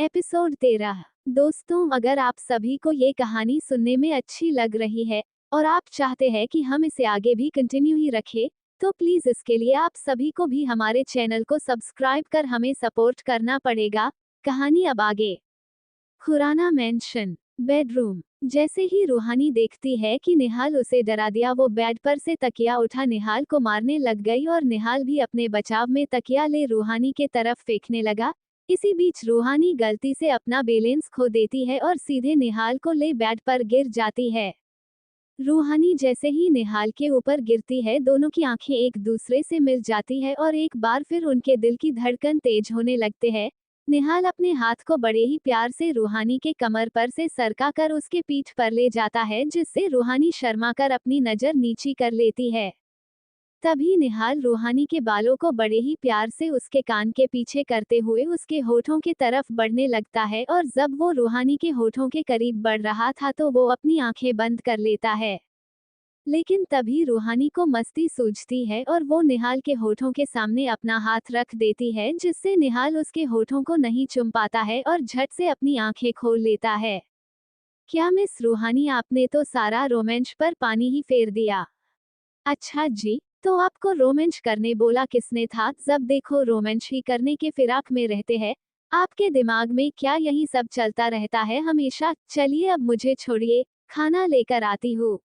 Episode 13। दोस्तों, अगर आप सभी को ये कहानी सुनने में अच्छी लग रही है और आप चाहते हैं कि हम इसे आगे भी कंटिन्यू ही रखें, तो प्लीज इसके लिए आप सभी को भी हमारे चैनल को सब्सक्राइब कर हमें सपोर्ट करना पड़ेगा। कहानी अब आगे। खुराना मेंशन। बेडरूम। जैसे ही रूहानी देखती है कि निहाल उसे डरा दिया, वो बेड पर से तकिया उठा निहाल को मारने लग गई और निहाल भी अपने बचाव में तकिया ले रूहानी के तरफ फेंकने लगा। इसी बीच रूहानी गलती से अपना बैलेंस खो देती है और सीधे निहाल को ले बेड पर गिर जाती है। रूहानी जैसे ही निहाल के ऊपर गिरती है, दोनों की आंखें एक दूसरे से मिल जाती है और एक बार फिर उनके दिल की धड़कन तेज होने लगते हैं। निहाल अपने हाथ को बड़े ही प्यार से रूहानी के कमर पर से सरका कर उसके पीठ पर ले जाता है, जिससे रूहानी शर्मा कर अपनी नजर नीची कर लेती है। तभी निहाल रूहानी के बालों को बड़े ही प्यार से उसके कान के पीछे करते हुए उसके होठों की तरफ बढ़ने लगता है, और जब वो रूहानी के होठों के करीब बढ़ रहा था तो वो अपनी आंखें बंद कर लेता है। लेकिन तभी रूहानी को मस्ती सूझती है और वो निहाल के होठों के सामने अपना हाथ रख देती है, जिससे निहाल उसके होठों को नहीं चूम पाता है और झट से अपनी आंखें खोल लेता है। क्या मिस रूहानी, आपने तो सारा रोमांच पर पानी ही फेर दिया। अच्छा जी, तो आपको रोमांच करने बोला किसने था? जब देखो रोमांच ही करने के फिराक में रहते हैं। आपके दिमाग में क्या यही सब चलता रहता है हमेशा? चलिए अब मुझे छोड़िए, खाना लेकर आती हूँ।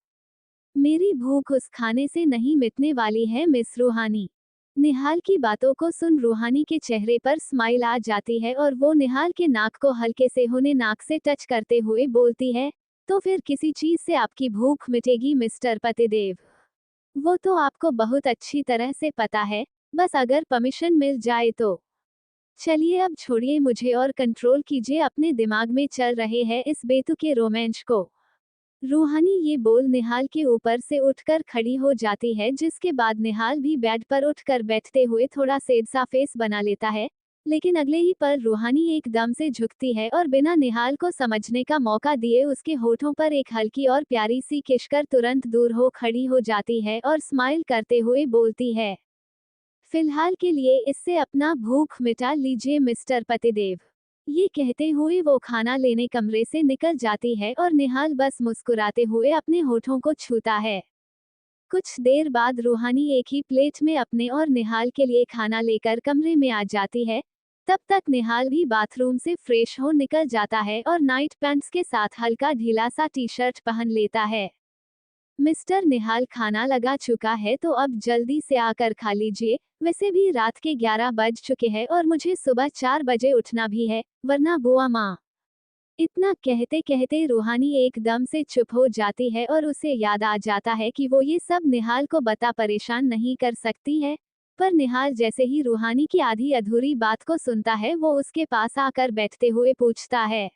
मेरी भूख उस खाने से नहीं मिटने वाली है मिस रूहानी। निहाल की बातों को सुन रूहानी के चेहरे पर स्माइल आ जाती है और वो निहाल के नाक को हल्के से होने नाक से टच करते हुए बोलती है, तो फिर किसी चीज से आपकी भूख मिटेगी मिस्टर पतिदेव। वो तो आपको बहुत अच्छी तरह से पता है, बस अगर परमिशन मिल जाए तो। चलिए अब छोड़िए मुझे और कंट्रोल कीजिए अपने दिमाग में चल रहे हैं इस बेतुके रोमांच को। रूहानी ये बोल निहाल के ऊपर से उठकर खड़ी हो जाती है, जिसके बाद निहाल भी बेड पर उठकर बैठते हुए थोड़ा सेड सा फेस बना लेता है। लेकिन अगले ही पल रूहानी एकदम से झुकती है और बिना निहाल को समझने का मौका दिए उसके होठों पर एक हल्की और प्यारी सी किशकर तुरंत दूर हो खड़ी हो जाती है और स्माइल करते हुए बोलती है, फिलहाल के लिए इससे अपना भूख मिटा लीजिए मिस्टर पतिदेव। ये कहते हुए वो खाना लेने कमरे से निकल जाती है और निहाल बस मुस्कुराते हुए अपने होठों को छूता है। कुछ देर बाद रूहानी एक ही प्लेट में अपने और निहाल के लिए खाना लेकर कमरे में आ जाती है। तब तक निहाल भी बाथरूम से फ्रेश हो निकल जाता है और नाइट पैंट्स के साथ हल्का ढीला सा टी शर्ट पहन लेता है। मिस्टर निहाल, खाना लगा चुका है तो अब जल्दी से आकर खा लीजिए। वैसे भी रात के 11 बज चुके हैं और मुझे सुबह 4 बजे उठना भी है, वरना बुआ माँ। इतना कहते कहते रूहानी एकदम से चुप हो जाती है और उसे याद आ जाता है कि वो ये सब निहाल को बता परेशान नहीं कर सकती है। पर निहाल जैसे ही रूहानी की आधी अधूरी बात को सुनता है, वो उसके पास आकर बैठते हुए पूछता है,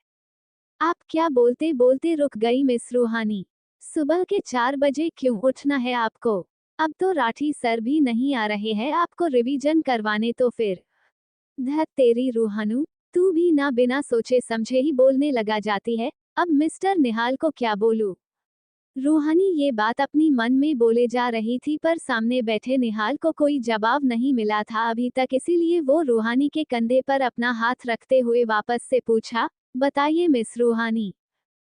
आप क्या बोलते बोलते रुक गई मिस रूहानी? सुबह के 4 बजे क्यों उठना है आपको? अब तो राठी सर भी नहीं आ रहे हैं आपको रिवीजन करवाने, तो फिर धत तेरी रूहानू, तू भी ना बिना सोचे समझे ही बोलने लगा जाती है। अब मिस्टर निहाल को क्या बोलूं? रूहानी ये बात अपनी मन में बोले जा रही थी, पर सामने बैठे निहाल को कोई जवाब नहीं मिला था अभी तक, इसीलिए वो रूहानी के कंधे पर अपना हाथ रखते हुए वापस से पूछा, बताइए मिस रूहानी,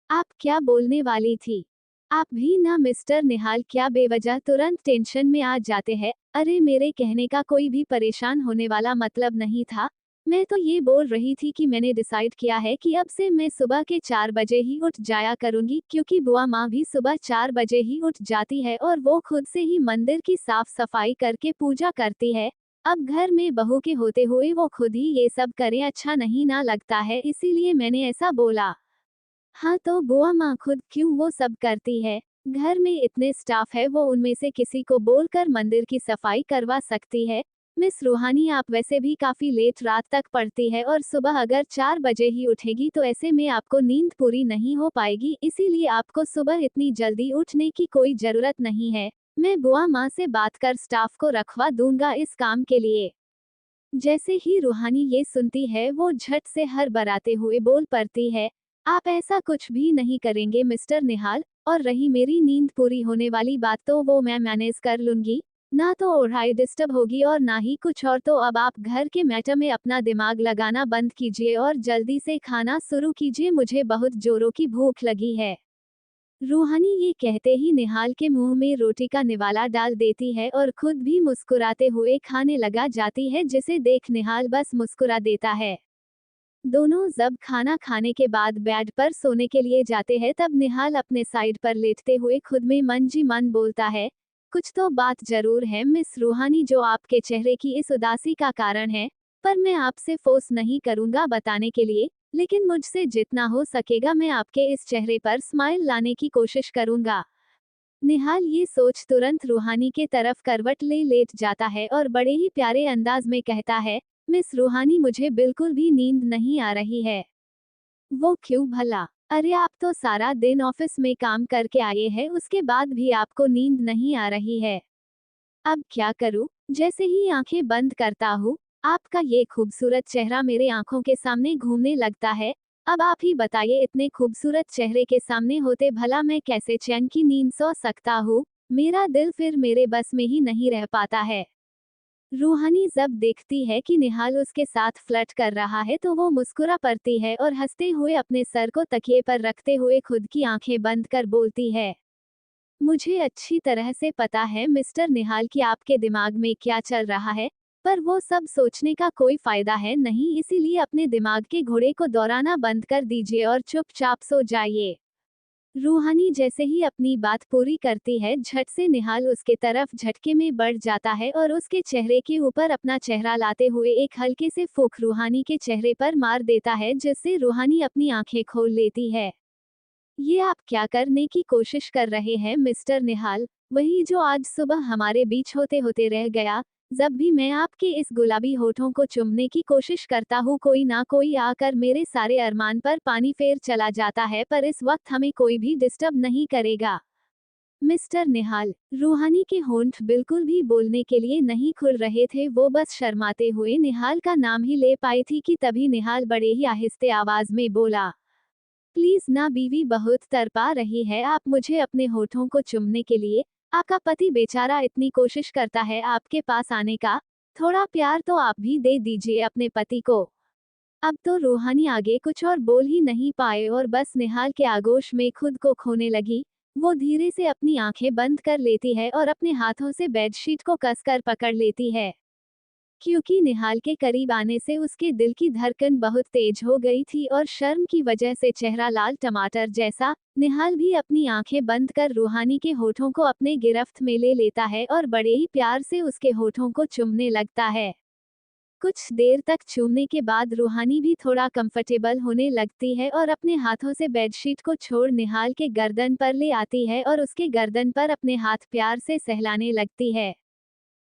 आप क्या बोलने वाली थी? आप भी ना मिस्टर निहाल क्या बेवजह तुरंत टेंशन में आ जाते हैं? अरे मेरे कहने का कोई भी परेशान होने वाला मतलब नहीं था। मैं तो ये बोल रही थी कि मैंने डिसाइड किया है कि अब से मैं सुबह के 4 बजे ही उठ जाया करूंगी, क्योंकि बुआ माँ भी सुबह 4 बजे ही उठ जाती है और वो खुद से ही मंदिर की साफ सफाई करके पूजा करती है। अब घर में बहू के होते हुए वो खुद ही ये सब करे अच्छा नहीं ना लगता है, इसीलिए मैंने ऐसा बोला। हाँ तो बुआ माँ खुद क्यों वो सब करती है? घर में इतने स्टाफ है, वो उनमें से किसी को बोलकर मंदिर की सफाई करवा सकती है। मिस रूहानी, आप वैसे भी काफी लेट रात तक पढ़ती है और सुबह अगर 4 बजे ही उठेगी तो ऐसे में आपको नींद पूरी नहीं हो पाएगी, इसीलिए आपको सुबह इतनी जल्दी उठने की कोई जरूरत नहीं है। मैं बुआ माँ से बात कर स्टाफ को रखवा दूंगा इस काम के लिए। जैसे ही रूहानी ये सुनती है, वो झट से हड़बड़ाते हुए बोल पड़ती है, आप ऐसा कुछ भी नहीं करेंगे मिस्टर निहाल, और रही मेरी नींद पूरी होने वाली बात तो वो मैं मैनेज कर लूंगी। ना तो ओढ़ाई डिस्टर्ब होगी और ना ही कुछ और, तो अब आप घर के मैटर में अपना दिमाग लगाना बंद कीजिए और जल्दी से खाना शुरू कीजिए, मुझे बहुत जोरों की भूख लगी है। रूहानी ये कहते ही निहाल के मुंह में रोटी का निवाला डाल देती है और खुद भी मुस्कुराते हुए खाने लगा जाती है, जिसे देख निहाल बस मुस्कुरा देता है। दोनों जब खाना खाने के बाद बेड पर सोने के लिए जाते हैं, तब निहाल अपने साइड पर लेटते हुए खुद में मन जी मन बोलता है, कुछ तो बात जरूर है मिस रूहानी, जो आपके चेहरे की इस उदासी का कारण है। पर मैं आपसे फोर्स नहीं करूंगा बताने के लिए, लेकिन मुझसे जितना हो सकेगा मैं आपके इस चेहरे पर स्माइल लाने की कोशिश करूंगा। निहाल ये सोच तुरंत रूहानी के तरफ करवट ले लेट जाता है और बड़े ही प्यारे अंदाज में कहता है, मिस रूहानी मुझे बिल्कुल भी नींद नहीं आ रही है। वो क्यों भला? अरे आप तो सारा दिन ऑफिस में काम करके आए हैं, उसके बाद भी आपको नींद नहीं आ रही है। अब क्या करूं? जैसे ही आंखें बंद करता हूं, आपका ये खूबसूरत चेहरा मेरे आंखों के सामने घूमने लगता है। अब आप ही बताइए, इतने खूबसूरत चेहरे के सामने होते भला मैं कैसे चैन की नींद सो सकता हूँ? मेरा दिल फिर मेरे बस में ही नहीं रह पाता है। रूहानी जब देखती है कि निहाल उसके साथ फ्लर्ट कर रहा है, तो वो मुस्कुरा पड़ती है और हंसते हुए अपने सर को तकिए पर रखते हुए खुद की आंखें बंद कर बोलती है, मुझे अच्छी तरह से पता है मिस्टर निहाल कि आपके दिमाग में क्या चल रहा है, पर वो सब सोचने का कोई फायदा है नहीं, इसीलिए अपने दिमाग के घोड़े को दौड़ाना बंद कर दीजिए और चुपचाप सो जाइए। रूहानी जैसे ही अपनी बात पूरी करती है, झट से निहाल उसके तरफ झटके में बढ़ जाता है और उसके चेहरे के ऊपर अपना चेहरा लाते हुए एक हल्के से फूंक रूहानी के चेहरे पर मार देता है, जिससे रूहानी अपनी आंखें खोल लेती है। ये आप क्या करने की कोशिश कर रहे हैं मिस्टर निहाल? वही जो आज सुबह हमारे बीच होते होते रह गया। जब भी मैं आपके इस गुलाबी होठों को चूमने की कोशिश करता हूँ, कोई ना कोई आकर मेरे सारे अरमान पर पानी फेर चला जाता है, पर इस वक्त हमें कोई भी डिस्टर्ब नहीं करेगा। मिस्टर निहाल, रूहानी के होंठ बिल्कुल भी बोलने के लिए नहीं खुल रहे थे, वो बस शर्माते हुए निहाल का नाम ही ले पाई थी कि तभी निहाल बड़े ही आहिस्ते आवाज में बोला, प्लीज ना, बीवी बहुत तड़पा रही है, आप मुझे अपने होठों को चूमने के लिए। आपका पति बेचारा इतनी कोशिश करता है आपके पास आने का, थोड़ा प्यार तो आप भी दे दीजिए अपने पति को। अब तो रूहानी आगे कुछ और बोल ही नहीं पाए और बस निहाल के आगोश में खुद को खोने लगी। वो धीरे से अपनी आंखें बंद कर लेती है और अपने हाथों से बेडशीट को कसकर पकड़ लेती है, क्योंकि निहाल के करीब आने से उसके दिल की धड़कन बहुत तेज हो गई थी और शर्म की वजह से चेहरा लाल टमाटर जैसा। निहाल भी अपनी आंखें बंद कर रूहानी के होठों को अपने गिरफ्त में ले लेता है और बड़े ही प्यार से उसके होठों को चूमने लगता है। कुछ देर तक चूमने के बाद रूहानी भी थोड़ा कंफर्टेबल होने लगती है और अपने हाथों से बेडशीट को छोड़ निहाल के गर्दन पर ले आती है और उसके गर्दन पर अपने हाथ प्यार से सहलाने लगती है।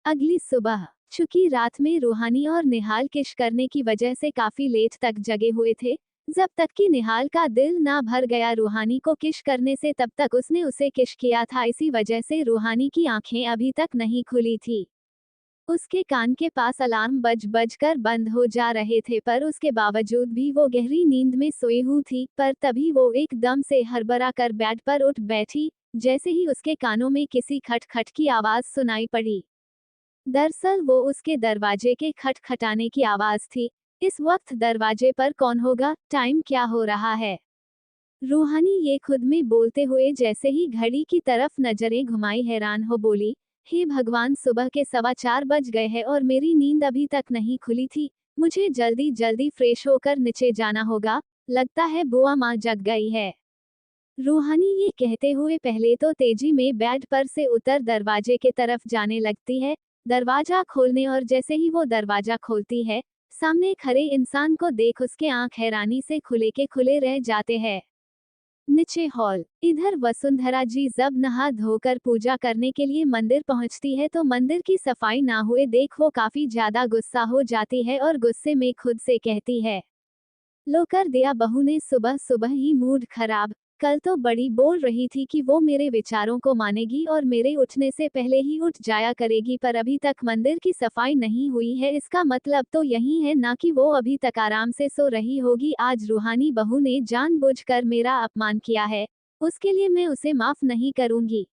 अगली सुबह, चूंकि रात में रूहानी और निहाल किश करने की वजह से काफी लेट तक जगे हुए थे, जब तक कि निहाल का दिल ना भर गया रूहानी को किश करने से, तब तक उसने उसे किश किया था। इसी वजह से रूहानी की आंखें अभी तक नहीं खुली थी। उसके कान के पास अलार्म बज बज कर बंद हो जा रहे थे, पर उसके बावजूद भी वो गहरी नींद में सोई हुई थी। पर तभी वो एकदम से हड़बड़ा कर बेड पर उठ बैठी, जैसे ही उसके कानों में किसी खटखट की आवाज सुनाई पड़ी। दरअसल वो उसके दरवाजे के खटखटाने की आवाज थी। इस वक्त दरवाजे पर कौन होगा? टाइम क्या हो रहा है? रूहानी ये खुद में बोलते हुए जैसे ही घड़ी की तरफ नजरें घुमाई, हैरान हो बोली, हे भगवान, सुबह के 4:15 बज गए हैं और मेरी नींद अभी तक नहीं खुली थी। मुझे जल्दी जल्दी फ्रेश होकर नीचे जाना होगा, लगता है बुआ माँ जग गई है। रूहानी ये कहते हुए पहले तो तेजी में बेड पर से उतर दरवाजे के तरफ जाने लगती है। दरवाजा खोलने और जैसे ही वो दरवाजा खोलती है, सामने खड़े इंसान को देख उसके आंख हैरानी से खुले के खुले रह जाते हैं। नीचे हॉल, इधर वसुंधरा जी जब नहा धोकर पूजा करने के लिए मंदिर पहुंचती है, तो मंदिर की सफाई ना हुए देख वो काफी ज्यादा गुस्सा हो जाती है और गुस्से में खुद से कहती है, लो कर दिया बहू ने सुबह सुबह ही मूड खराब। कल तो बड़ी बोल रही थी कि वो मेरे विचारों को मानेगी और मेरे उठने से पहले ही उठ जाया करेगी, पर अभी तक मंदिर की सफाई नहीं हुई है, इसका मतलब तो यही है ना कि वो अभी तक आराम से सो रही होगी। आज रूहानी बहू ने जानबूझकर मेरा अपमान किया है, उसके लिए मैं उसे माफ नहीं करूंगी।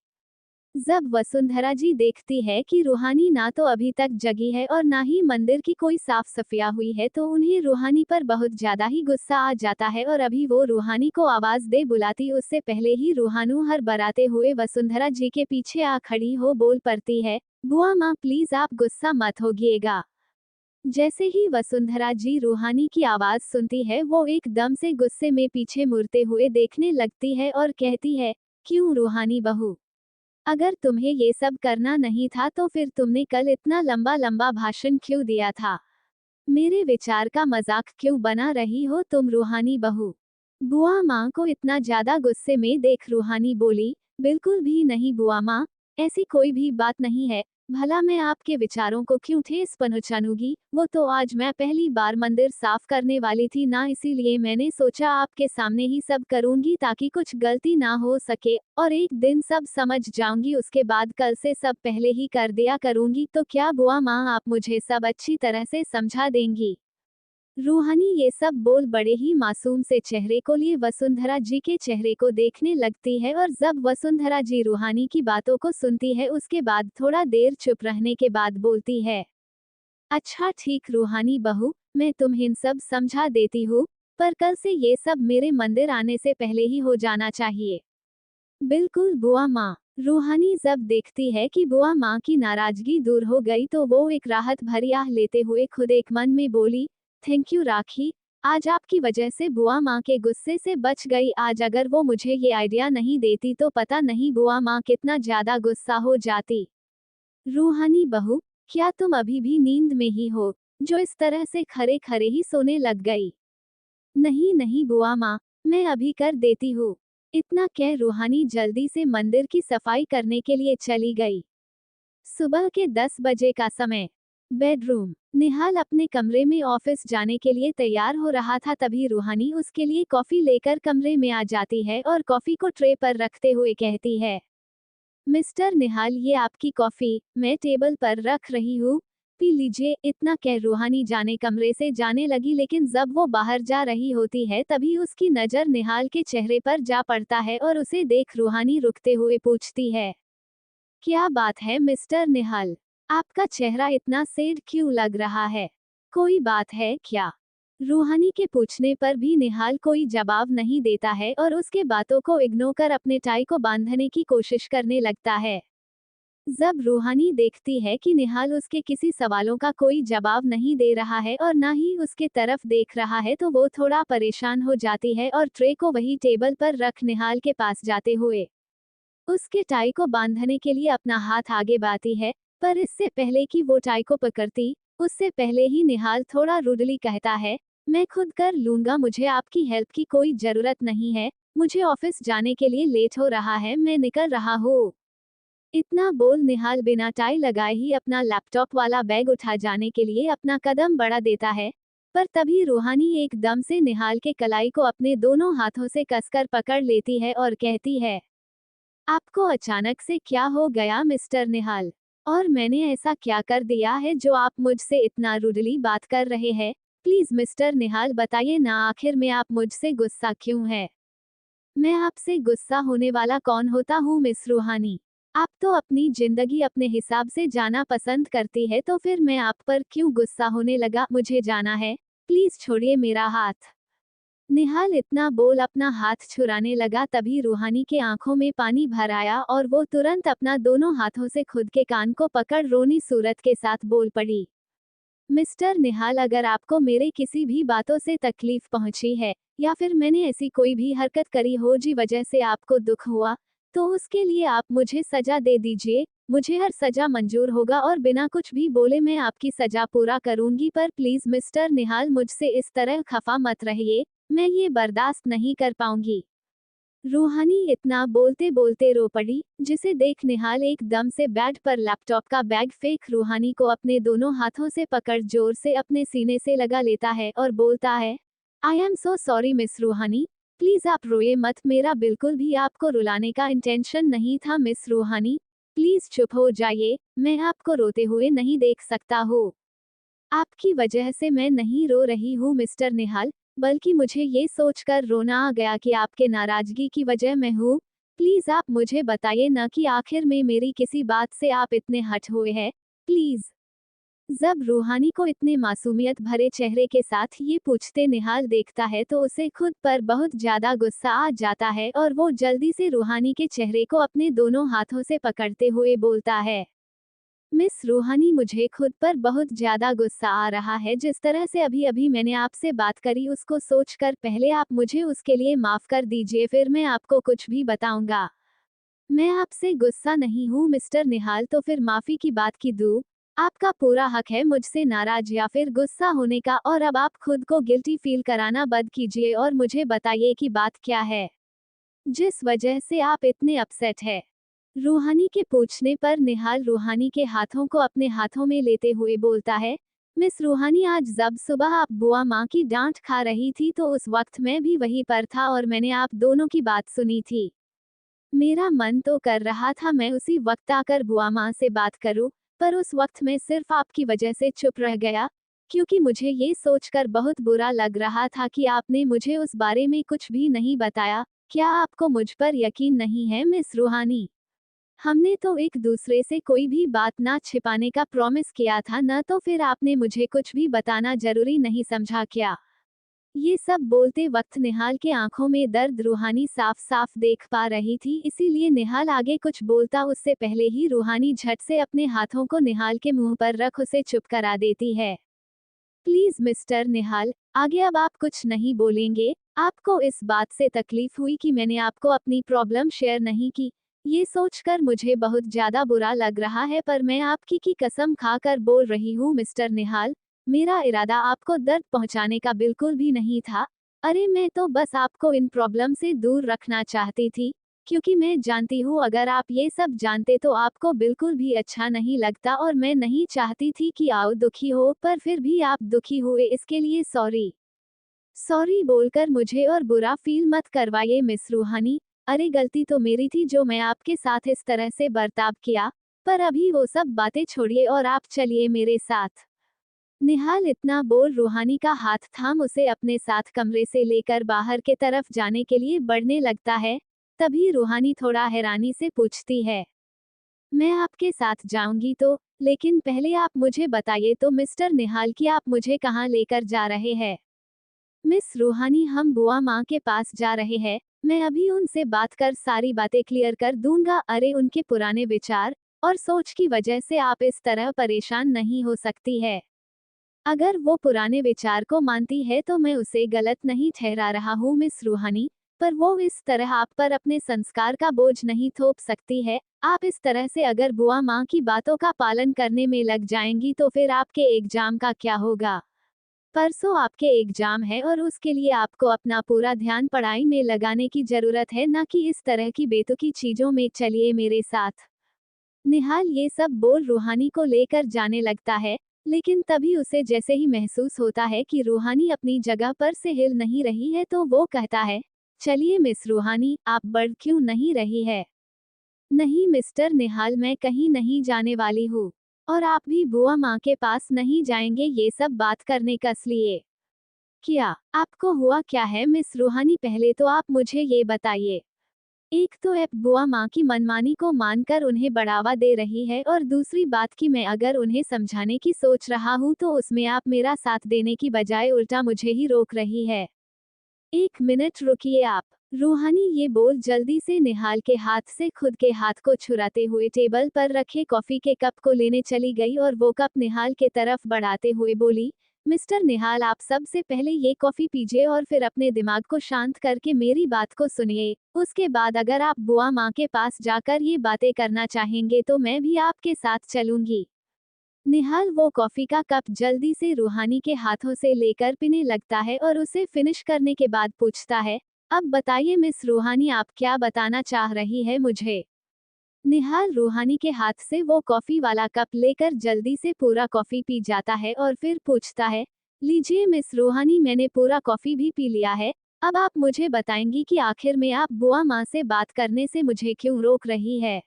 जब वसुंधरा जी देखती है कि रूहानी ना तो अभी तक जगी है और ना ही मंदिर की कोई साफ सफाई हुई है तो उन्हें रूहानी पर बहुत ज्यादा ही गुस्सा आ जाता है और अभी वो रूहानी को आवाज दे बुलाती उससे पहले ही रूहानू हर बराते हुए वसुंधरा जी के पीछे आ खड़ी हो बोल पड़ती है, बुआ माँ प्लीज आप गुस्सा मत होगिएगा। जैसे ही वसुंधरा जी रूहानी की आवाज सुनती है वो एकदम से गुस्से में पीछे मुड़ते हुए देखने लगती है और कहती है, क्यों रूहानी बहू, अगर तुम्हें ये सब करना नहीं था तो फिर तुमने कल इतना लंबा लंबा भाषण क्यों दिया था? मेरे विचार का मजाक क्यों बना रही हो तुम रूहानी बहू? बुआ माँ को इतना ज्यादा गुस्से में देख रूहानी बोली, बिल्कुल भी नहीं बुआ माँ, ऐसी कोई भी बात नहीं है। भला मैं आपके विचारों को क्यों ठेस पहुंचाऊंगी? वो तो आज मैं पहली बार मंदिर साफ करने वाली थी ना, इसीलिए मैंने सोचा आपके सामने ही सब करूंगी ताकि कुछ गलती ना हो सके और एक दिन सब समझ जाऊंगी, उसके बाद कल से सब पहले ही कर दिया करूंगी। तो क्या बुआ माँ आप मुझे सब अच्छी तरह से समझा देंगी? रूहानी ये सब बोल बड़े ही मासूम से चेहरे को लिए वसुंधरा जी के चेहरे को देखने लगती है और जब वसुंधरा जी रूहानी की बातों को सुनती है उसके बाद थोड़ा देर चुप रहने के बाद बोलती है, अच्छा ठीक रूहानी बहू, मैं तुम्हें सब समझा देती हूँ, पर कल से ये सब मेरे मंदिर आने से पहले ही हो जाना चाहिए। बिल्कुल बुआ माँ। रूहानी जब देखती है कि बुआ माँ की नाराजगी दूर हो गई तो वो एक राहत भरी आह लेते हुए खुद एक मन में बोली, थैंक यू राखी, आज आपकी वजह से बुआ माँ के गुस्से से बच गई। आज अगर वो मुझे ये आइडिया नहीं देती तो पता नहीं बुआ माँ कितना ज्यादा गुस्सा हो जाती। रूहानी बहू, क्या तुम अभी भी नींद में ही हो, जो इस तरह से खरे खरे ही सोने लग गई? नहीं नहीं बुआ माँ, मैं अभी कर देती हूँ। इतना कह रूहानी जल्दी से मंदिर की सफाई करने के लिए चली गई। सुबह के 10 बजे का समय। बेडरूम। निहाल अपने कमरे में ऑफिस जाने के लिए तैयार हो रहा था, तभी रूहानी उसके लिए कॉफी लेकर कमरे में आ जाती है और कॉफी को ट्रे पर रखते हुए कहती है, मिस्टर निहाल ये आपकी कॉफी, मैं टेबल पर रख रही हूँ, पी लीजिए। इतना कह रूहानी जाने कमरे से जाने लगी, लेकिन जब वो बाहर जा रही होती है तभी उसकी नज़र निहाल के चेहरे पर जा पड़ता है और उसे देख रूहानी रुकते हुए पूछती है, क्या बात है मिस्टर निहाल, आपका चेहरा इतना सैड क्यों लग रहा है? कोई बात है क्या? रूहानी के पूछने पर भी निहाल कोई जवाब नहीं देता है और उसके बातों को इग्नोर कर अपने टाई को बांधने की कोशिश करने लगता है। जब रूहानी देखती है कि निहाल उसके किसी सवालों का कोई जवाब नहीं दे रहा है और ना ही उसके तरफ देख रहा है तो वो थोड़ा परेशान हो जाती है और ट्रे को वही टेबल पर रख निहाल के पास जाते हुए उसके टाई को बांधने के लिए अपना हाथ आगे बढ़ाती है, पर इससे पहले कि वो टाई को पकड़ती, उससे पहले ही निहाल थोड़ा रुडली कहता है, मैं खुद कर लूंगा, मुझे आपकी हेल्प की कोई जरूरत नहीं है, मुझे ऑफिस जाने के लिए लेट हो रहा है, मैं निकल रहा हूँ। इतना बोल निहाल बिना टाई लगाए ही अपना लैपटॉप वाला बैग उठा जाने के लिए अपना कदम बढ़ा देता है, पर तभी रूहानी एकदम से निहाल के कलाई को अपने दोनों हाथों से कसकर पकड़ लेती है और कहती है, आपको अचानक से क्या हो गया मिस्टर निहाल? और मैंने ऐसा क्या कर दिया है जो आप मुझसे इतना रूडली बात कर रहे हैं? प्लीज मिस्टर निहाल बताइए ना, आखिर में आप मुझसे गुस्सा क्यों है? मैं आपसे गुस्सा होने वाला कौन होता हूँ मिस रूहानी? आप तो अपनी जिंदगी अपने हिसाब से जाना पसंद करती है, तो फिर मैं आप पर क्यों गुस्सा होने लगा? मुझे जाना है, प्लीज छोड़िए मेरा हाथ। निहाल इतना बोल अपना हाथ छुड़ाने लगा, तभी रूहानी के आंखों में पानी भर आया और वो तुरंत अपना दोनों हाथों से खुद के कान को पकड़ रोनी सूरत के साथ बोल पड़ी, मिस्टर निहाल अगर आपको मेरे किसी भी बातों से तकलीफ पहुंची है या फिर मैंने ऐसी कोई भी हरकत करी हो जी वजह से आपको दुख हुआ, तो उसके लिए आप मुझे सजा दे दीजिए, मुझे हर सजा मंजूर होगा और बिना कुछ भी बोले मैं आपकी सजा पूरा करूंगी, पर प्लीज मिस्टर निहाल मुझसे इस तरह खफा मत रहिए, मैं ये बर्दाश्त नहीं कर पाऊंगी। रूहानी इतना बोलते बोलते रो पड़ी, जिसे देख निहाल एकदम से बेड पर लैपटॉप का बैग फेंक रूहानी को अपने दोनों हाथों से पकड़ जोर से अपने सीने से लगा लेता है और बोलता है, I am so sorry miss रूहानी, प्लीज आप रोए मत, मेरा बिल्कुल भी आपको रुलाने का इंटेंशन नहीं था मिस रूहानी, प्लीज चुप हो जाइए, मैं आपको रोते हुए नहीं देख सकता हूँ। आपकी वजह से मैं नहीं रो रही हूँ मिस्टर निहाल, बल्कि मुझे ये सोचकर रोना आ गया कि आपके नाराजगी की वजह मैं हूँ। प्लीज आप मुझे बताइए ना कि आखिर में मेरी किसी बात से आप इतने हट हुए हैं, प्लीज। जब रूहानी को इतने मासूमियत भरे चेहरे के साथ ये पूछते निहाल देखता है तो उसे खुद पर बहुत ज्यादा गुस्सा आ जाता है और वो जल्दी से रूहानी के चेहरे को अपने दोनों हाथों से पकड़ते हुए बोलता है, मिस रूहानी मुझे खुद पर बहुत ज्यादा गुस्सा आ रहा है। जिस तरह से अभी अभी मैंने आपसे बात करी उसको सोचकर पहले आप मुझे उसके लिए माफ कर दीजिए, फिर मैं आपको कुछ भी बताऊंगा। मैं आपसे गुस्सा नहीं हूँ मिस्टर निहाल, तो फिर माफी की बात की दूँ। आपका पूरा हक है मुझसे नाराज या फिर गुस्सा होने का, और अब आप खुद को गिल्टी फील कराना बंद कीजिए और मुझे बताइए कि बात क्या है जिस वजह से आप इतने अपसेट है। रूहानी के पूछने पर निहाल रूहानी के हाथों को अपने हाथों में लेते हुए बोलता है, मिस रूहानी आज जब सुबह आप बुआ माँ की डांट खा रही थी तो उस वक्त मैं भी वहीं पर था और मैंने आप दोनों की बात सुनी थी। मेरा मन तो कर रहा था मैं उसी वक्त आकर बुआ माँ से बात करूं, पर उस वक्त मैं सिर्फ आपकी वजह से चुप रह गया, क्योंकि मुझे ये सोचकर बहुत बुरा लग रहा था कि आपने मुझे उस बारे में कुछ भी नहीं बताया। क्या आपको मुझ पर यकीन नहीं है मिस रूहानी? हमने तो एक दूसरे से कोई भी बात ना छिपाने का प्रॉमिस किया था, न तो फिर आपने मुझे कुछ भी बताना जरूरी नहीं समझा क्या? ये सब बोलते वक्त निहाल के आंखों में दर्द रूहानी साफ साफ देख पा रही थी, इसीलिए निहाल आगे कुछ बोलता उससे पहले ही रूहानी झट से अपने हाथों को निहाल के मुंह पर रख उसे चुप करा देती है। प्लीज मिस्टर निहाल, आगे अब आप कुछ नहीं बोलेंगे? आपको इस बात से तकलीफ हुई कि मैंने आपको अपनी प्रॉब्लम शेयर नहीं की? ये सोचकर मुझे बहुत ज्यादा बुरा लग रहा है, पर मैं आपकी की कसम खाकर बोल रही हूँ मिस्टर निहाल, मेरा इरादा आपको दर्द पहुंचाने का बिल्कुल भी नहीं था। अरे मैं तो बस आपको इन प्रॉब्लम से दूर रखना चाहती थी, क्योंकि मैं जानती हूँ अगर आप ये सब जानते तो आपको बिल्कुल भी अच्छा नहीं लगता, और मैं नहीं चाहती थी कि आप दुखी हो, पर फिर भी आप दुखी हुए, इसके लिए सॉरी। सॉरी बोलकर मुझे और बुरा फील मत करवाइए मिस रूहानी। अरे गलती तो मेरी थी जो मैं आपके साथ इस तरह से बर्ताव किया, पर अभी वो सब बातें छोड़िए और आप चलिए मेरे साथ। निहाल इतना बोल रूहानी का हाथ थाम उसे अपने साथ कमरे से लेकर बाहर के तरफ जाने के लिए बढ़ने लगता है। तभी रूहानी थोड़ा हैरानी से पूछती है, मैं आपके साथ जाऊंगी तो, लेकिन पहले आप मुझे बताइए तो मिस्टर निहाल कि आप मुझे कहाँ लेकर जा रहे हैं? मिस रूहानी हम बुआ माँ के पास जा रहे हैं, मैं अभी उनसे बात कर सारी बातें क्लियर कर दूंगा। अरे उनके पुराने विचार और सोच की वजह से आप इस तरह परेशान नहीं हो सकती है। अगर वो पुराने विचार को मानती है तो मैं उसे गलत नहीं ठहरा रहा हूँ मिस रूहानी, पर वो इस तरह आप पर अपने संस्कार का बोझ नहीं थोप सकती है। आप इस तरह से अगर बुआ माँ की बातों का पालन करने में लग जाएंगी तो फिर आपके एग्जाम का क्या होगा? परसों आपके एग्जाम है और उसके लिए आपको अपना पूरा ध्यान पढ़ाई में लगाने की जरूरत है, ना कि इस तरह की बेतुकी चीजों में। चलिए मेरे साथ। निहाल ये सब बोल रूहानी को लेकर जाने लगता है, लेकिन तभी उसे जैसे ही महसूस होता है कि रूहानी अपनी जगह पर से हिल नहीं रही है तो वो कहता है, चलिए मिस रूहानी, आप बढ़ क्यों नहीं रही है? नहीं मिस्टर निहाल, मैं कहीं नहीं जाने वाली हूँ, और आप भी बुआ माँ के पास नहीं जाएंगे ये सब बात करने कस लिए। क्या आपको हुआ क्या है मिस रूहानी? पहले तो आप मुझे ये बताइए। एक तो ऐप बुआ माँ की मनमानी को मानकर उन्हें बढ़ावा दे रही है, और दूसरी बात कि मैं अगर उन्हें समझाने की सोच रहा हूँ तो उसमें आप मेरा साथ देने की बजाय उल्टा मुझे ही रोक रही है। एक मिनट रुकिए आप। रूहानी ये बोल जल्दी से निहाल के हाथ से खुद के हाथ को छुड़ाते हुए टेबल पर रखे कॉफी के कप को लेने चली गई और वो कप निहाल के तरफ बढ़ाते हुए बोली, मिस्टर निहाल, आप सबसे पहले ये कॉफी पीजिए और फिर अपने दिमाग को शांत करके मेरी बात को सुनिए। उसके बाद अगर आप बुआ माँ के पास जाकर ये बातें करना चाहेंगे तो मैं भी आपके साथ चलूंगी। निहाल वो कॉफी का कप जल्दी से रूहानी के हाथों से लेकर पीने लगता है और उसे फिनिश करने के बाद पूछता है, अब बताइए मिस रूहानी, आप क्या बताना चाह रही है मुझे? निहाल रूहानी के हाथ से वो कॉफी वाला कप लेकर जल्दी से पूरा कॉफी पी जाता है और फिर पूछता है, लीजिए मिस रूहानी, मैंने पूरा कॉफी भी पी लिया है। अब आप मुझे बताएंगी कि आखिर में आप बुआ माँ से बात करने से मुझे क्यों रोक रही है?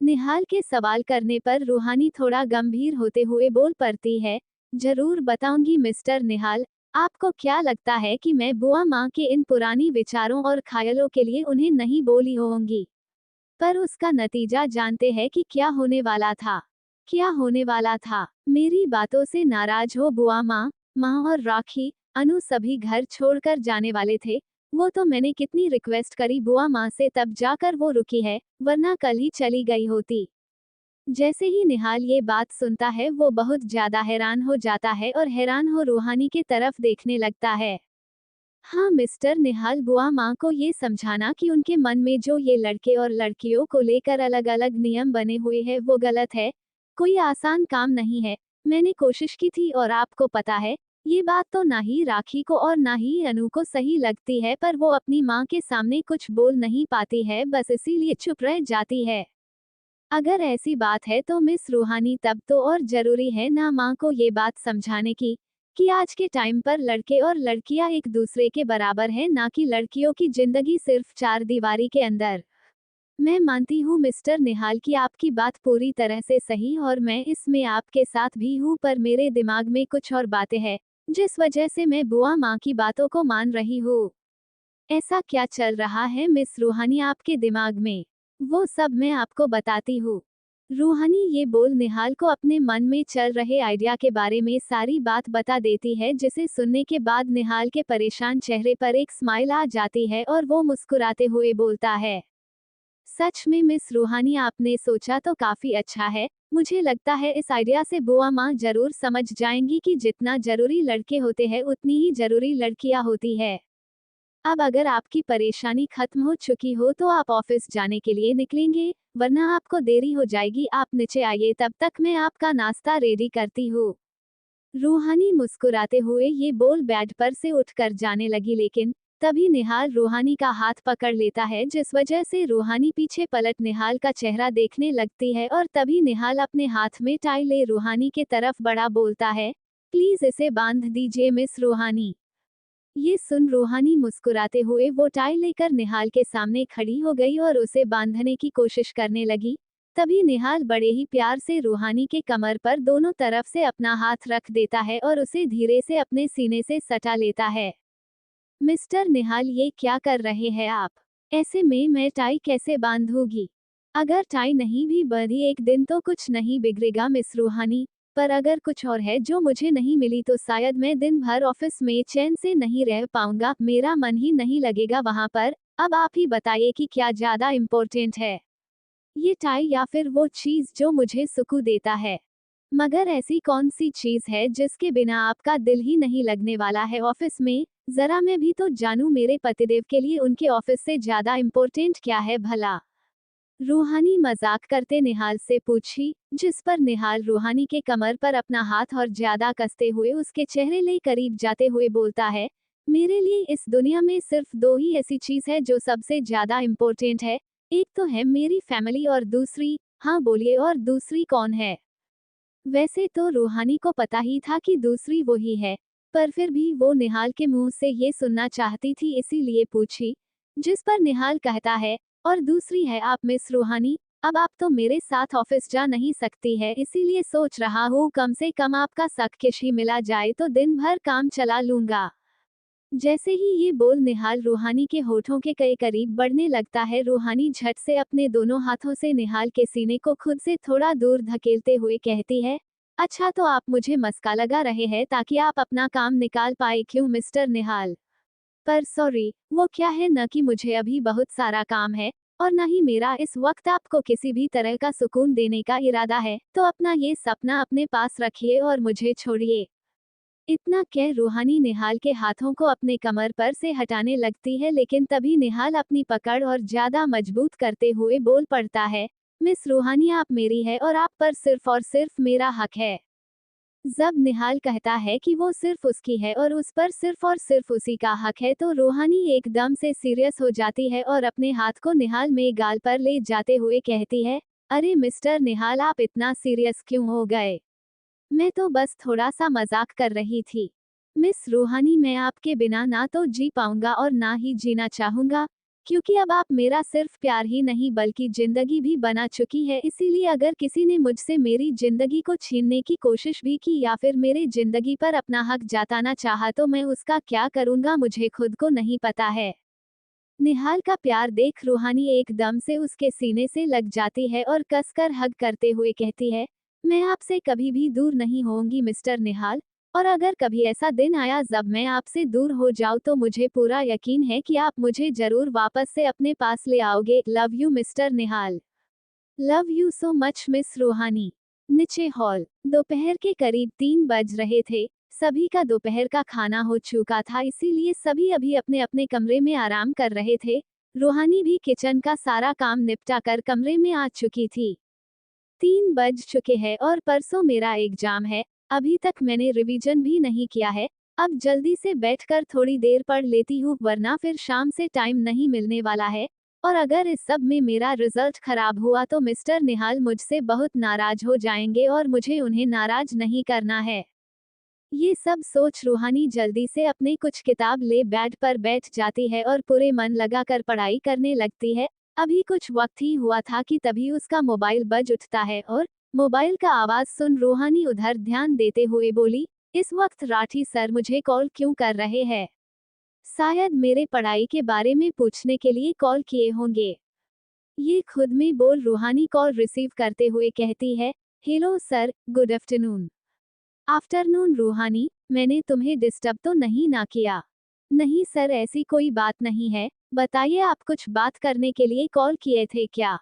निहाल के सवाल करने पर रूहानी थोड़ा गंभीर होते हुए बोल पड़ती है, जरूर बताऊंगी मिस्टर निहाल। आपको क्या लगता है कि मैं बुआ माँ के इन पुरानी विचारों और ख्यालों के लिए उन्हें नहीं बोली होंगी? पर उसका नतीजा जानते हैं कि क्या होने वाला था? क्या होने वाला था? मेरी बातों से नाराज हो बुआ माँ, माँ और राखी, अनु सभी घर छोड़कर जाने वाले थे। वो तो मैंने कितनी रिक्वेस्ट करी बुआ माँ से तब जाकर वो रुकी है, वरना कल ही चली गई होती। जैसे ही निहाल ये बात सुनता है वो बहुत ज्यादा हैरान हो जाता है और हैरान हो रूहानी की तरफ देखने लगता है। हाँ मिस्टर निहाल, बुआ माँ को ये समझाना कि उनके मन में जो ये लड़के और लड़कियों को लेकर अलग अलग नियम बने हुए हैं वो गलत है। कोई आसान काम नहीं है। मैंने कोशिश की थी और आपको पता है, ये बात तो ना ही राखी को और ना ही अनु को सही लगती है, पर वो अपनी माँ के सामने कुछ बोल नहीं पाती है, बस इसीलिए चुप रह जाती है। अगर ऐसी बात है तो मिस रूहानी तब तो और जरूरी है ना माँ को ये बात समझाने की कि आज के टाइम पर लड़के और लड़कियां एक दूसरे के बराबर हैं, ना कि लड़कियों की जिंदगी सिर्फ चार दीवारी के अंदर। मैं मानती हूँ मिस्टर निहाल की आपकी बात पूरी तरह से सही और मैं इसमें आपके साथ भी हूँ, पर मेरे दिमाग में कुछ और बातें हैं जिस वजह से मैं बुआ माँ की बातों को मान रही हूँ। ऐसा क्या चल रहा है मिस रूहानी आपके दिमाग में? वो सब मैं आपको बताती हूँ। रूहानी ये बोल निहाल को अपने मन में चल रहे आइडिया के बारे में सारी बात बता देती है, जिसे सुनने के बाद निहाल के परेशान चेहरे पर एक स्माइल आ जाती है और वो मुस्कुराते हुए बोलता है, सच में मिस रूहानी आपने सोचा तो काफी अच्छा है। मुझे लगता है इस आइडिया से बुआ माँ जरूर समझ जाएंगी कि जितना जरूरी लड़के होते हैं उतनी ही जरूरी लड़कियां होती है। अब अगर आपकी परेशानी खत्म हो चुकी हो तो आप ऑफिस जाने के लिए निकलेंगे, वरना आपको देरी हो जाएगी। आप नीचे आइए, तब तक मैं आपका नाश्ता रेडी करती हूँ। रूहानी मुस्कुराते हुए ये बोल बेड पर से उठकर जाने लगी, लेकिन तभी निहाल रूहानी का हाथ पकड़ लेता है, जिस वजह से रूहानी पीछे पलट निहाल का चेहरा देखने लगती है और तभी निहाल अपने हाथ में टाई ले रूहानी के तरफ बड़ा बोलता है, प्लीज इसे बांध दीजिए मिस रूहानी। ये सुन रूहानी मुस्कुराते हुए वो टाई लेकर निहाल के सामने खड़ी हो गई और उसे बांधने की कोशिश करने लगी। तभी निहाल बड़े ही प्यार से रूहानी के कमर पर दोनों तरफ से अपना हाथ रख देता है और उसे धीरे से अपने सीने से सटा लेता है। मिस्टर निहाल, ये क्या कर रहे हैं आप? ऐसे में मैं टाई कैसे बांधूंगी? अगर टाई नहीं भी बंधी एक दिन तो कुछ नहीं बिगड़ेगा मिस रूहानी, पर अगर कुछ और है जो मुझे नहीं मिली तो शायद मैं दिन भर ऑफिस में चैन से नहीं रह पाऊंगा, मेरा मन ही नहीं लगेगा वहां पर। अब आप ही बताइए कि क्या ज्यादा इम्पोर्टेंट है, ये टाई या फिर वो चीज जो मुझे सुकून देता है? मगर ऐसी कौन सी चीज है जिसके बिना आपका दिल ही नहीं लगने वाला है ऑफिस में? जरा मैं भी तो जानूं, मेरे पतिदेव के लिए उनके ऑफिस से ज्यादा इम्पोर्टेंट क्या है भला? रूहानी मजाक करते निहाल से पूछी, जिस पर निहाल रूहानी के कमर पर अपना हाथ और ज्यादा कसते हुए उसके चेहरे ले करीब जाते हुए बोलता है, मेरे लिए इस दुनिया में सिर्फ दो ही ऐसी चीज है जो सबसे ज्यादा इम्पोर्टेंट है। एक तो है मेरी फैमिली और दूसरी, हाँ बोलिए, और दूसरी कौन है? वैसे तो रूहानी को पता ही था कि दूसरी वही है, पर फिर भी वो निहाल के मुंह से ये सुनना चाहती थी, इसीलिए पूछी। जिस पर निहाल कहता है, और दूसरी है आप मिस रूहानी। अब आप तो मेरे साथ ऑफिस जा नहीं सकती है, इसीलिए सोच रहा हूँ कम से कम आपका सख्त ही मिला जाए तो दिन भर काम चला लूंगा। जैसे ही ये बोल निहाल रूहानी के होठों के कई करीब बढ़ने लगता है, रूहानी झट से अपने दोनों हाथों से निहाल के सीने को खुद से थोड़ा दूर धकेलते हुए कहती है, अच्छा तो आप मुझे मस्का लगा रहे हैं ताकि आप अपना काम निकाल पाए क्यों मिस्टर निहाल? पर सॉरी, वो क्या है न कि मुझे अभी बहुत सारा काम है, और न ही मेरा इस वक्त आपको किसी भी तरह का सुकून देने का इरादा है, तो अपना ये सपना अपने पास रखिए और मुझे छोड़िए। इतना कह रूहानी निहाल के हाथों को अपने कमर पर से हटाने लगती है, लेकिन तभी निहाल अपनी पकड़ और ज्यादा मजबूत करते हुए बोल पड़ता है, मिस रूहानी आप मेरी है और आप पर सिर्फ और सिर्फ मेरा हक है। जब निहाल कहता है कि वो सिर्फ उसकी है और उस पर सिर्फ और सिर्फ उसी का हक है, तो रूहानी एकदम से सीरियस हो जाती है और अपने हाथ को निहाल में गाल पर ले जाते हुए कहती है, अरे मिस्टर निहाल, आप इतना सीरियस क्यों हो गए? मैं तो बस थोड़ा सा मजाक कर रही थी। मिस रूहानी, मैं आपके बिना ना तो जी पाऊंगा और ना ही जीना चाहूंगा। क्योंकि अब आप मेरा सिर्फ प्यार ही नहीं बल्कि जिंदगी भी बना चुकी है। इसीलिए अगर किसी ने मुझसे मेरी जिंदगी को छीनने की कोशिश भी की या फिर मेरे जिंदगी पर अपना हक जताना चाहा तो मैं उसका क्या करूंगा मुझे खुद को नहीं पता है। निहाल का प्यार देख रूहानी एकदम से उसके सीने से लग जाती है और कसकर हग करते हुए कहती है, मैं आपसे कभी भी दूर नहीं होऊंगी मिस्टर निहाल। और अगर कभी ऐसा दिन आया जब मैं आपसे दूर हो जाऊं तो मुझे पूरा यकीन है कि आप मुझे जरूर वापस से अपने पास ले आओगे। Love you mister Nihal. Love you so much miss रूहानी। नीचे हॉल दोपहर के करीब 3 बज रहे थे। सभी का दोपहर का खाना हो चुका था, इसीलिए सभी अभी अपने अपने कमरे में आराम कर रहे थे। रूहानी भी किचन का सारा काम निपटा कर कमरे में आ चुकी थी। 3 बज चुके हैं और परसों मेरा एग्जाम है। अभी तक मैंने रिवीजन भी नहीं किया है। अब जल्दी से बैठकर थोड़ी देर पढ़ लेती हूँ वरना फिर शाम से टाइम नहीं मिलने वाला है। और अगर इस सब में मेरा रिजल्ट खराब हुआ तो मिस्टर निहाल मुझसे बहुत नाराज हो जाएंगे और मुझे उन्हें नाराज नहीं करना है। ये सब सोच रूहानी जल्दी से अपने कुछ किताब ले बेड पर बैठ जाती है और पूरे मन लगाकर पढ़ाई करने लगती है। अभी कुछ वक्त ही हुआ था कि तभी उसका मोबाइल बज उठता है और मोबाइल का आवाज सुन रूहानी उधर ध्यान देते हुए बोली, इस वक्त राठी सर मुझे कॉल क्यों कर रहे हैं? शायद मेरे पढ़ाई के बारे में पूछने के लिए कॉल किए होंगे। ये खुद में बोल रूहानी कॉल रिसीव करते हुए कहती है, hello sir, good afternoon. Afternoon रूहानी, मैंने तुम्हें डिस्टर्ब तो नहीं ना किया? नहीं सर, ऐसी कोई बात नहीं है। बताइए, आप कुछ बात करने के लिए कॉल किए थे क्या?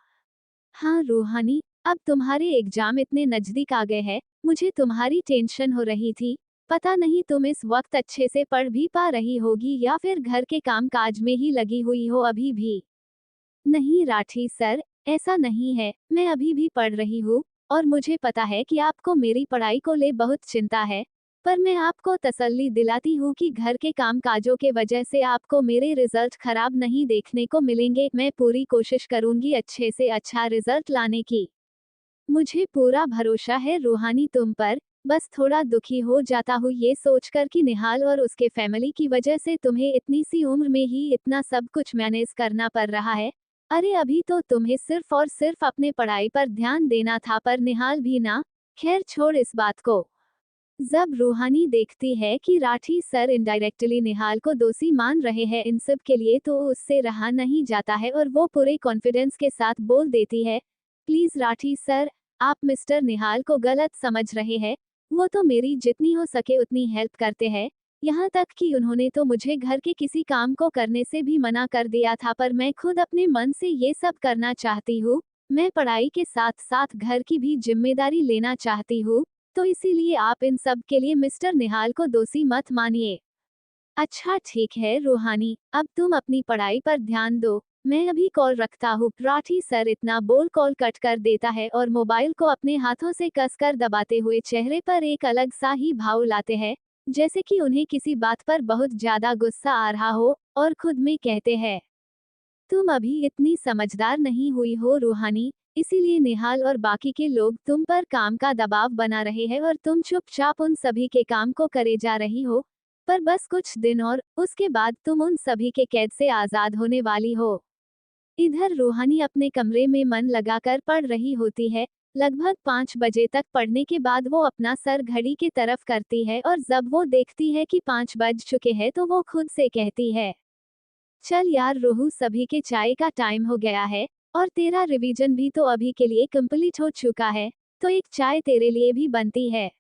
हाँ रूहानी, अब तुम्हारे एग्जाम इतने नजदीक आ गए हैं, मुझे तुम्हारी टेंशन हो रही थी। पता नहीं तुम इस वक्त अच्छे से पढ़ भी पा रही होगी या फिर घर के काम काज में ही लगी हुई हो अभी भी। नहीं राठी सर, ऐसा नहीं है, मैं अभी भी पढ़ रही हूँ। और मुझे पता है कि आपको मेरी पढ़ाई को ले बहुत चिंता है। पर मैं आपको तसल्ली दिलाती हूँ कि घर के काम काजों के वजह से आपको मेरे रिजल्ट खराब नहीं देखने को मिलेंगे। मैं पूरी कोशिश करूंगी अच्छे से अच्छा रिजल्ट लाने की। मुझे पूरा भरोसा है रूहानी तुम पर। बस थोड़ा दुखी हो जाता हूँ ये सोचकर कि निहाल और उसके फैमिली की वजह से तुम्हें इतनी सी उम्र में ही इतना सब कुछ मैनेज करना पड़ रहा है। अरे अभी तो तुम्हें सिर्फ और सिर्फ अपने पढ़ाई पर ध्यान देना था, पर निहाल भी ना। खैर छोड़ इस बात को। जब रूहानी देखती है कि राठी सर इनडायरेक्टली निहाल को दोषी मान रहे हैं इन सब के लिए तो उससे रहा नहीं जाता है और वो पूरे कॉन्फिडेंस के साथ बोल देती है, प्लीज राठी सर, आप मिस्टर निहाल को गलत समझ रहे हैं। वो तो मेरी जितनी हो सके उतनी हेल्प करते हैं। यहाँ तक कि उन्होंने तो मुझे घर के किसी काम को करने से भी मना कर दिया था, पर मैं खुद अपने मन से ये सब करना चाहती हूँ। मैं पढ़ाई के साथ साथ घर की भी जिम्मेदारी लेना चाहती हूँ। तो इसीलिए आप इन सब के लिए मिस्टर निहाल को दोषी मत मानिए। अच्छा ठीक है रूहानी, अब तुम अपनी पढ़ाई पर ध्यान दो। मैं अभी कॉल रखता हूँ। राठी सर इतना बोल कॉल कट कर देता है और मोबाइल को अपने हाथों से कसकर दबाते हुए चेहरे पर एक अलग सा ही भाव लाते हैं, जैसे कि उन्हें किसी बात पर बहुत ज्यादा गुस्सा आ रहा हो। और खुद में कहते हैं, तुम अभी इतनी समझदार नहीं हुई हो रूहानी, इसीलिए निहाल और बाकी के लोग तुम पर काम का दबाव बना रहे हैं और तुम चुपचाप उन सभी के काम को करे जा रही हो। पर बस कुछ दिन और उसके बाद तुम उन सभी के कैद से आजाद होने वाली हो। इधर रूहानी अपने कमरे में मन लगाकर पढ़ रही होती है। लगभग 5 बजे तक पढ़ने के बाद वो अपना सर घड़ी की तरफ करती है और जब वो देखती है कि 5 बज चुके हैं तो वो खुद से कहती है, चल यार रोहू, सभी के चाय का टाइम हो गया है और तेरा रिवीजन भी तो अभी के लिए कंप्लीट हो चुका है, तो एक चाय तेरे लिए भी बनती है।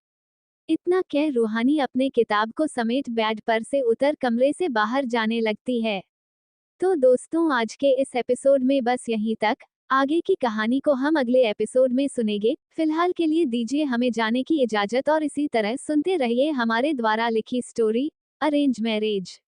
इतना कह रूहानी अपने किताब को समेट बेड पर से उतर कमरे से बाहर जाने लगती है। तो दोस्तों आज के इस एपिसोड में बस यहीं तक। आगे की कहानी को हम अगले एपिसोड में सुनेंगे। फिलहाल के लिए दीजिए हमें जाने की इजाजत और इसी तरह सुनते रहिए हमारे द्वारा लिखी स्टोरी अरेंज मैरिज।